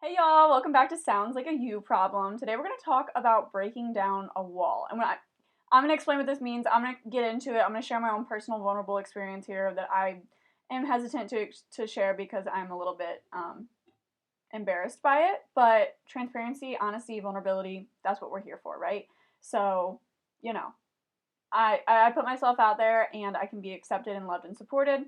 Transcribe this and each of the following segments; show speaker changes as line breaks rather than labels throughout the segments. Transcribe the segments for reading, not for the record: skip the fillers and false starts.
Hey y'all, welcome back to Sounds Like a You Problem. Today we're going to talk about breaking down a wall. And I'm going to explain what this means. I'm going to get into it. I'm going to share my own personal vulnerable experience here that I am hesitant to share because I'm a little bit embarrassed by it. But transparency, honesty, vulnerability, that's what we're here for, right? So, I put myself out there and I can be accepted and loved and supported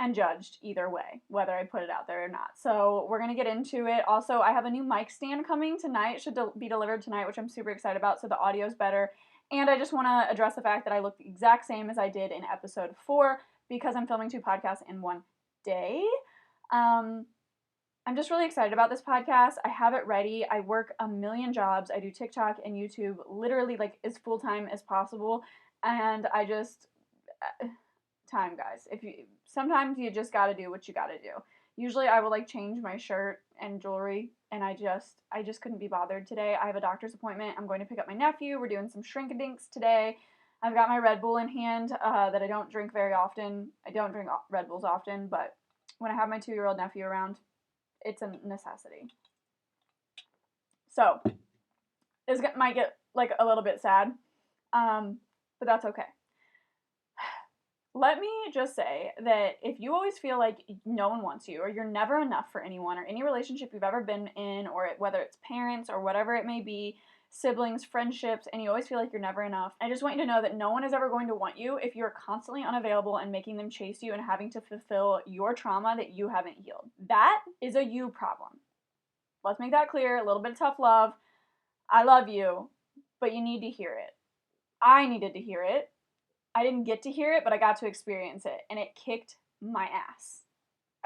and judged either way, whether I put it out there or not. So we're going to get into it. Also, I have a new mic stand coming tonight. It should be delivered tonight, which I'm super excited about, so the audio's better. And I just want to address the fact that I look the exact same as I did in episode 4 because I'm filming 2 podcasts in one day. I'm just really excited about this podcast. I have it ready. I work a million jobs. I do TikTok and YouTube literally like as full-time as possible. And I just time, guys. Sometimes you just gotta do what you gotta do. Usually I will like change my shirt and jewelry, and I just couldn't be bothered today. I have a doctor's appointment. I'm going to pick up my nephew. We're doing some shrink-a-dinks today. I've got my Red Bull in hand that I don't drink very often. I don't drink Red Bulls often, but when I have my 2-year-old nephew around, it's a necessity. So this might get like a little bit sad, but that's okay. Let me just say that if you always feel like no one wants you, or you're never enough for anyone, or any relationship you've ever been in, or whether it's parents or whatever it may be, siblings, friendships, and you always feel like you're never enough, I just want you to know that no one is ever going to want you if you're constantly unavailable and making them chase you and having to fulfill your trauma that you haven't healed. That is a you problem. Let's make that clear. A little bit of tough love. I love you, but you need to hear it. I needed to hear it. I didn't get to hear it, but I got to experience it, and it kicked my ass.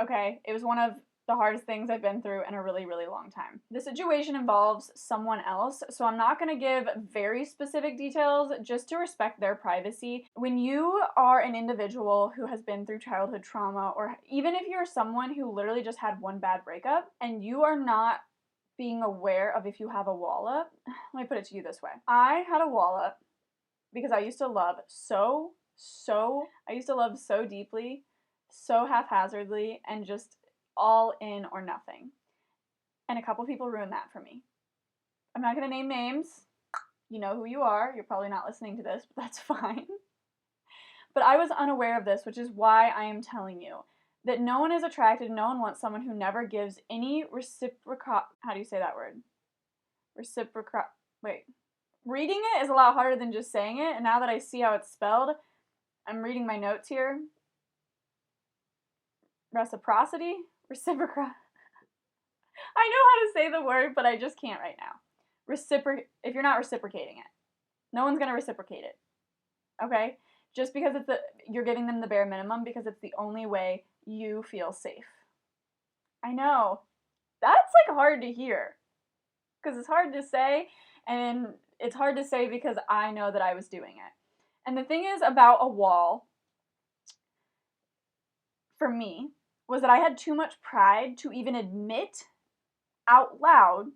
Okay? It was one of the hardest things I've been through in a really, really long time. The situation involves someone else, so I'm not going to give very specific details just to respect their privacy. When you are an individual who has been through childhood trauma, or even if you're someone who literally just had one bad breakup, and you are not being aware of if you have a wall up, let me put it to you this way. I had a wall up because I used to love so deeply, so haphazardly, and just all in or nothing. And a couple people ruined that for me. I'm not going to name names. You know who you are. You're probably not listening to this, but that's fine. But I was unaware of this, which is why I am telling you that no one is attracted, no one wants someone who never gives any how do you say that word? Wait. Reading it is a lot harder than just saying it, and now that I see how it's spelled, I'm reading my notes here. Reciprocity? I know how to say the word, but I just can't right now. If you're not reciprocating it. No one's going to reciprocate it. Okay? Just because you're giving them the bare minimum because it's the only way you feel safe. I know. That's like hard to hear. Because it's hard to say, and it's hard to say because I know that I was doing it. And the thing is about a wall, for me, was that I had too much pride to even admit out loud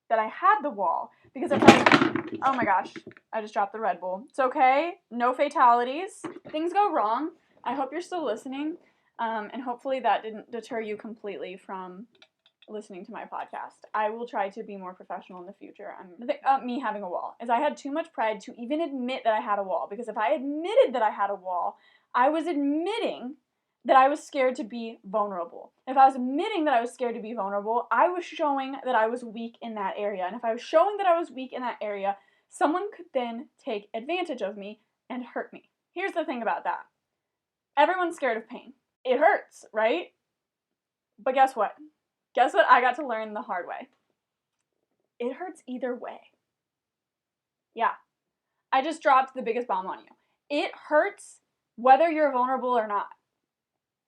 that I had the wall. Because oh my gosh, I just dropped the Red Bull. It's okay, no fatalities. Things go wrong. I hope you're still listening, and hopefully that didn't deter you completely from listening to my podcast. I will try to be more professional in the future. Me having a wall is I had too much pride to even admit that I had a wall, because if I admitted that I had a wall, I was admitting that I was scared to be vulnerable. If I was admitting that I was scared to be vulnerable, I was showing that I was weak in that area. And if I was showing that I was weak in that area, someone could then take advantage of me and hurt me. Here's the thing about that. Everyone's scared of pain. It hurts, right? But guess what? Guess what I got to learn the hard way? It hurts either way. Yeah. I just dropped the biggest bomb on you. It hurts whether you're vulnerable or not.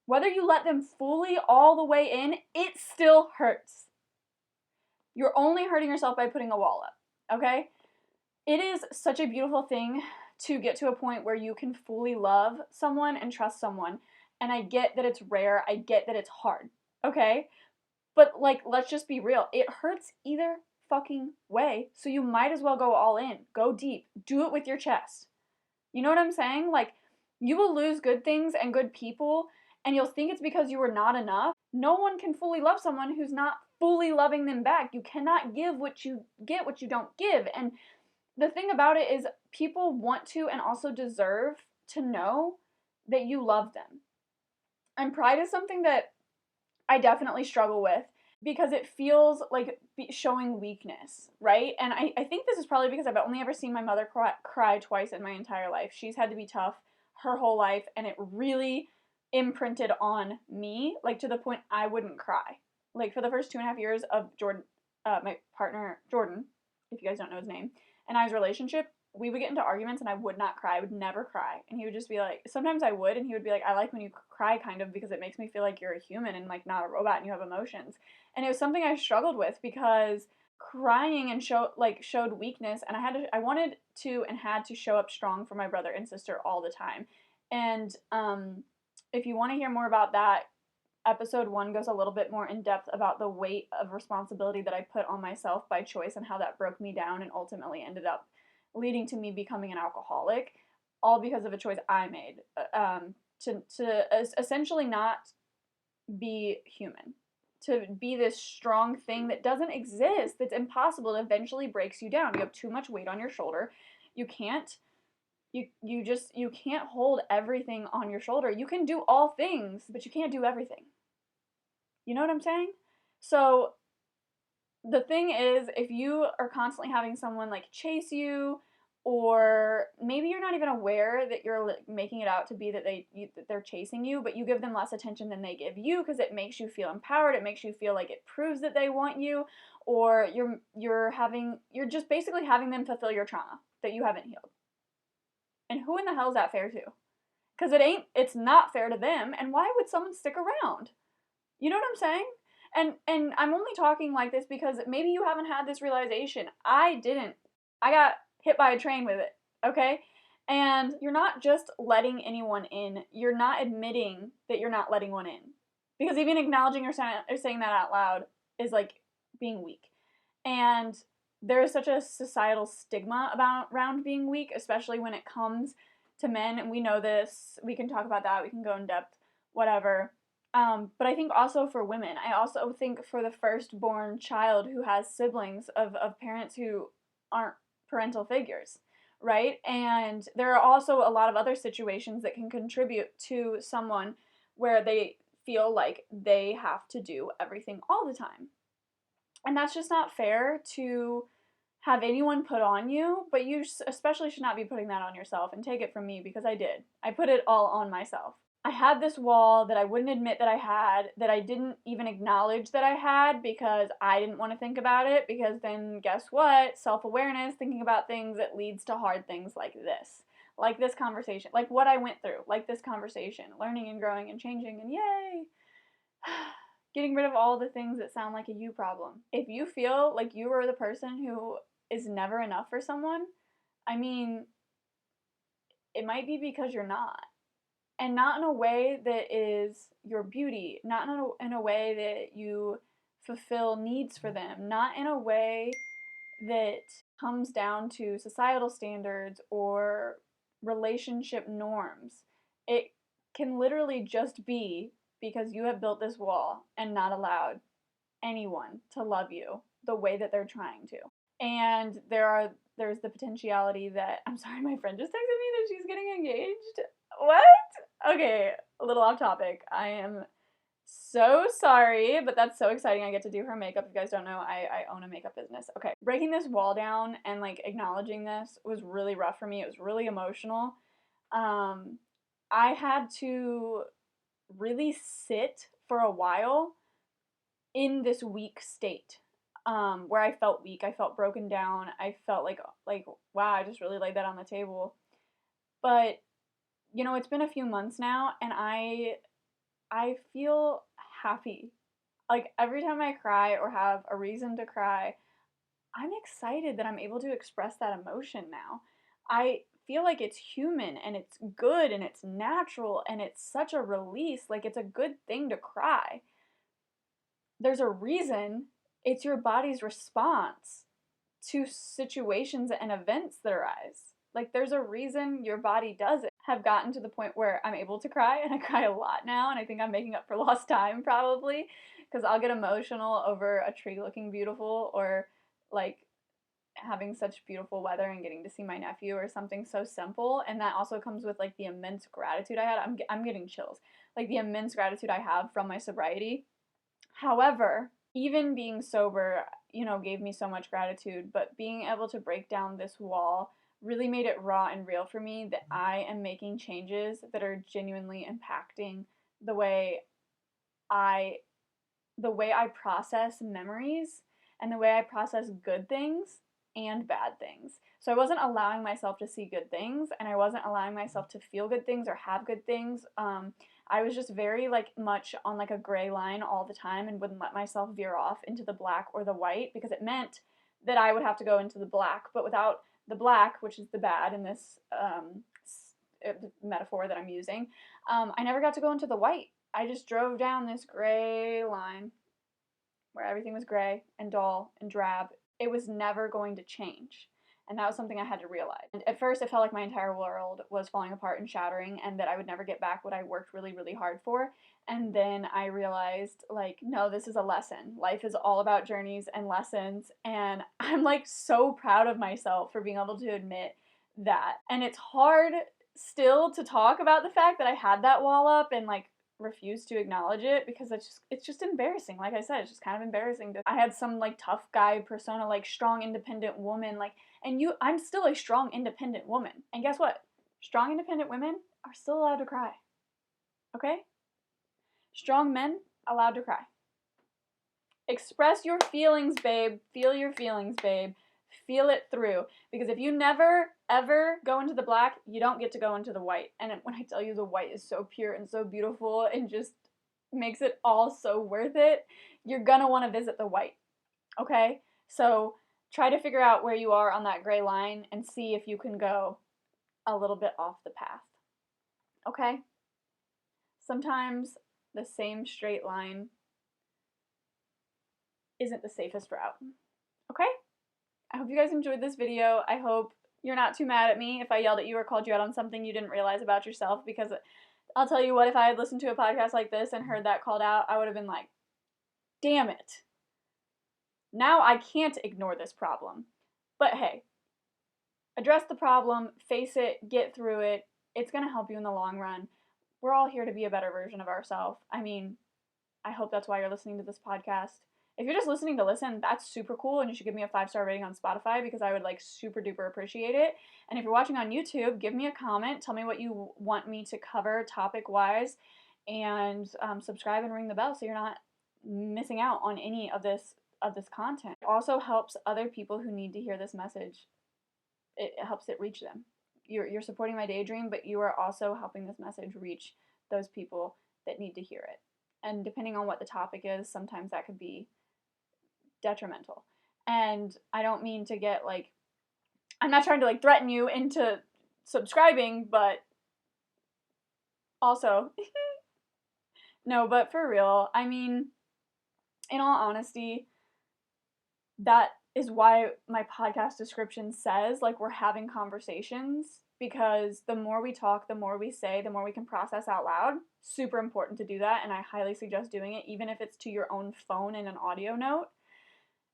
Whether you let them fully all the way in, it still hurts. You're only hurting yourself by putting a wall up, okay? It is such a beautiful thing to get to a point where you can fully love someone and trust someone. And I get that it's rare. I get that it's hard, okay? But, like, let's just be real. It hurts either fucking way, so you might as well go all in. Go deep. Do it with your chest. You know what I'm saying? Like, you will lose good things and good people, and you'll think it's because you were not enough. No one can fully love someone who's not fully loving them back. You cannot give what you get, what you don't give. And the thing about it is people want to and also deserve to know that you love them. And pride is something that I definitely struggle with because it feels like showing weakness, right? And I think this is probably because I've only ever seen my mother cry twice in my entire life. She's had to be tough her whole life, and it really imprinted on me, like to the point I wouldn't cry. Like for the first 2.5 years of Jordan, my partner Jordan, if you guys don't know his name, and I's relationship, we would get into arguments and I would not cry. I would never cry. And he would just be like, sometimes I would, and he would be like, I like when you cry kind of because it makes me feel like you're a human and like not a robot and you have emotions. And it was something I struggled with because crying and showed weakness, and I wanted to and had to show up strong for my brother and sister all the time. And if you want to hear more about that, episode 1 goes a little bit more in depth about the weight of responsibility that I put on myself by choice and how that broke me down and ultimately ended up leading to me becoming an alcoholic, all because of a choice I made to essentially not be human, to be this strong thing that doesn't exist, that's impossible, that eventually breaks you down. You have too much weight on your shoulder. You can't hold everything on your shoulder. You can do all things, but you can't do everything. You know what I'm saying? So the thing is, if you are constantly having someone like chase you, or maybe you're not even aware that you're making it out to be that they're chasing you, but you give them less attention than they give you because it makes you feel empowered, it makes you feel like it proves that they want you, or you're just basically having them fulfill your trauma that you haven't healed. And who in the hell is that fair to? Because it's not fair to them, and why would someone stick around? You know what I'm saying? And I'm only talking like this because maybe you haven't had this realization. I didn't. I got hit by a train with it, okay? And you're not just letting anyone in. You're not admitting that you're not letting one in. Because even acknowledging or saying that out loud is like being weak. And there is such a societal stigma around being weak, especially when it comes to men. And we know this. We can talk about that. We can go in depth, whatever. But I think also for women, I also think for the firstborn child who has siblings of parents who aren't parental figures, right? And there are also a lot of other situations that can contribute to someone where they feel like they have to do everything all the time. And that's just not fair to have anyone put on you, but you especially should not be putting that on yourself. And take it from me, because I did. I put it all on myself. I had this wall that I wouldn't admit that I had, that I didn't even acknowledge that I had because I didn't want to think about it, because then guess what? Self-awareness, thinking about things, it leads to hard things like this conversation, like what I went through, like this conversation, learning and growing and changing, and yay! Getting rid of all the things that sound like a you problem. If you feel like you are the person who is never enough for someone, I mean, it might be because you're not. And not in a way that is your beauty, not in a way that you fulfill needs for them, not in a way that comes down to societal standards or relationship norms. It can literally just be because you have built this wall and not allowed anyone to love you the way that they're trying to. And there's the potentiality that, I'm sorry, my friend just texted me that she's getting engaged. What? Okay, a little off topic. I am so sorry, but that's so exciting. I get to do her makeup. If you guys don't know, I own a makeup business. Okay, breaking this wall down and like acknowledging this was really rough for me. It was really emotional. I had to really sit for a while in this weak state, where I felt weak. I felt broken down. I felt like wow, I just really laid that on the table. But you know, it's been a few months now, and I feel happy. Like every time I cry or have a reason to cry, I'm excited that I'm able to express that emotion now. I feel like it's human and it's good and it's natural and it's such a release. Like it's a good thing to cry. There's a reason. It's your body's response to situations and events that arise. Like there's a reason your body does it. Have gotten to the point where I'm able to cry, and I cry a lot now, and I think I'm making up for lost time probably, because I'll get emotional over a tree looking beautiful, or like having such beautiful weather and getting to see my nephew, or something so simple. And that also comes with like the immense gratitude I had. I'm getting chills. Like the immense gratitude I have from my sobriety. However, even being sober, gave me so much gratitude, but being able to break down this wall really made it raw and real for me that I am making changes that are genuinely impacting the way I process memories and the way I process good things and bad things. So I wasn't allowing myself to see good things, and I wasn't allowing myself to feel good things or have good things. I was just very much on a gray line all the time, and wouldn't let myself veer off into the black or the white, because it meant that I would have to go into the black. But without the black, which is the bad in this metaphor that I'm using, I never got to go into the white. I just drove down this gray line where everything was gray and dull and drab. It was never going to change. And that was something I had to realize. And at first, it felt like my entire world was falling apart and shattering, and that I would never get back what I worked really, really hard for. And then I realized, no, this is a lesson. Life is all about journeys and lessons. And I'm so proud of myself for being able to admit that. And it's hard still to talk about the fact that I had that wall up and refuse to acknowledge it, because it's just embarrassing. Like I said, it's just kind of embarrassing that I had some tough guy persona, strong independent woman, I'm still a strong independent woman. And guess what? Strong independent women are still allowed to cry. Okay? Strong men allowed to cry. Express your feelings, babe. Feel your feelings, babe. Feel it through. Because if you never, ever go into the black, you don't get to go into the white. And when I tell you the white is so pure and so beautiful and just makes it all so worth it, you're gonna want to visit the white. Okay? So try to figure out where you are on that gray line and see if you can go a little bit off the path. Okay? Sometimes the same straight line isn't the safest route. Okay? I hope you guys enjoyed this video. I hope you're not too mad at me if I yelled at you or called you out on something you didn't realize about yourself, because I'll tell you what, if I had listened to a podcast like this and heard that called out, I would have been like, damn it. Now I can't ignore this problem. But hey, address the problem, face it, get through it. It's going to help you in the long run. We're all here to be a better version of ourselves. I mean, I hope that's why you're listening to this podcast. If you're just listening to listen, that's super cool, and you should give me a 5-star rating on Spotify, because I would super duper appreciate it. And if you're watching on YouTube, give me a comment. Tell me what you want me to cover topic-wise, and subscribe and ring the bell so you're not missing out on any of this content. It also helps other people who need to hear this message. It helps it reach them. You're supporting my daydream, but you are also helping this message reach those people that need to hear it. And depending on what the topic is, sometimes that could be detrimental. And I don't mean to get I'm not trying to threaten you into subscribing, but also no, but for real, I mean, in all honesty, that is why my podcast description says we're having conversations, because the more we talk, the more we say, the more we can process out loud. Super important to do that, and I highly suggest doing it, even if it's to your own phone in an audio note,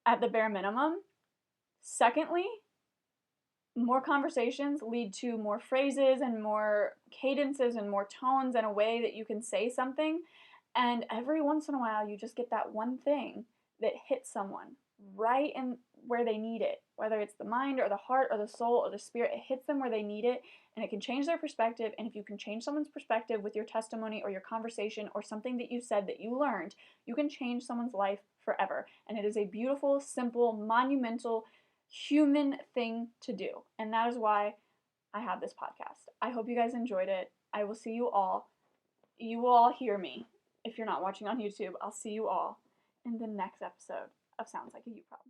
at the bare minimum. Secondly, more conversations lead to more phrases and more cadences and more tones and a way that you can say something. And every once in a while, you just get that one thing that hits someone right in where they need it, whether it's the mind or the heart or the soul or the spirit. It hits them where they need it, and it can change their perspective. And if you can change someone's perspective with your testimony or your conversation or something that you said that you learned, you can change someone's life forever. And it is a beautiful, simple, monumental, human thing to do. And that is why I have this podcast. I hope you guys enjoyed it. I will see you all. You will all hear me. If you're not watching on YouTube, I'll see you all in the next episode of Sounds Like a You Problem.